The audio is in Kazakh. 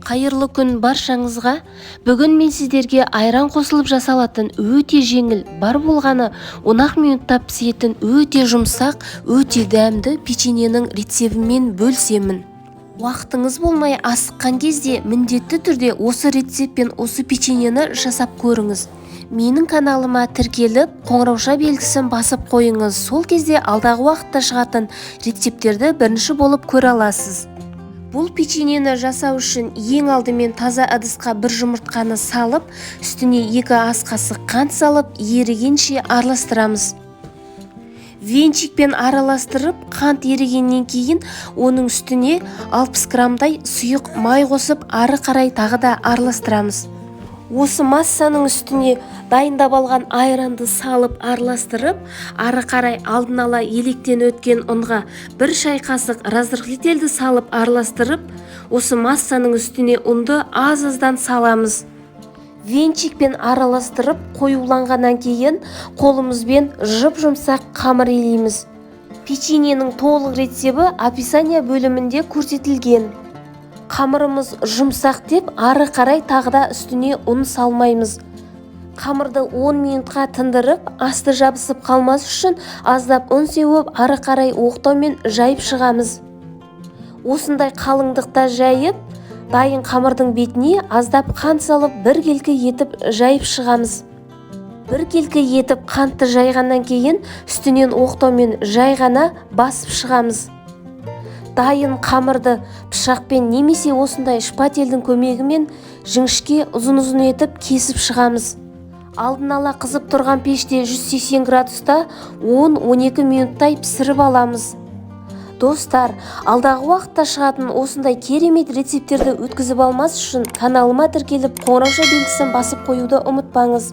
Қайырлы күн баршаңызға. Бүгін мен сіздерге айран қосылып жасалатын өте жеңіл, бар болғаны 10 минутта пісетін өте жұмсақ, өте дәмді печеньенің рецебімен бөлсемін. Уақытыңыз болмай асыққан кезде міндетті түрде осы рецеппен осы печеньені жасап көріңіз. Менің каналыма тіркеліп, қоңырауша белгісін басып қойыңыз. Сол кезде алдағы уақытта шығатын рецептерді бірінші болып көре аласыз. Бұл печеньені жасау үшін ең алдымен таза ыдысқа бір жұмыртқаны салып, үстіне 2 ас қасық қант салып, ерігенше араластырамыз. Венчикпен араластырып, қант ерігеннен кейін оның үстіне 60 граммдай сұйық май қосып, ары қарай тағы да араластырамыз. Осы массаның үстіне дайындап алған айранды салып араластырып, ары қарай алдын ала електен өткен ұнға 1 шай қасық разрыхлительді салып араластырып, осы массаның үстіне ұнды аз-аздан саламыз. Венчикпен араластырып қоюланғаннан кейін қолымызбен жып-жұмсақ қамыр илейміз. Печеньенің толық рецебі описание бөлімінде көрсетілген. Қамырымыз жұмсақ деп, ары қарай тағыда үстіне ұн салмаймыз. Қамырды 10 минутқа тындырып, асты жабысып қалмас үшін аздап ұн сеуіп, ары қарай оқтаумен жайып шығамыз. Осындай қалыңдықта жайып, дайын қамырдың бетіне аздап қант салып, бір келкі етіп жайып шығамыз. Бір келкі етіп қантты жайғаннан кейін үстінен оқтаумен жай ғана басып шығамыз. Дайын қамырды пышақпен немесе осындай шпательдің көмегімен жіңішке ұзын-ұзын етіп кесіп шығамыз. Алдын ала қызып тұрған пеште 180 градуста 10-12 минуттай пісіріп аламыз. Достар, алдағы уақытта шығатын осындай керемет рецептерді өткізіп алмас үшін каналыма тіркеліп, қоңырауша белгісін басып қоюды ұмытпаңыз.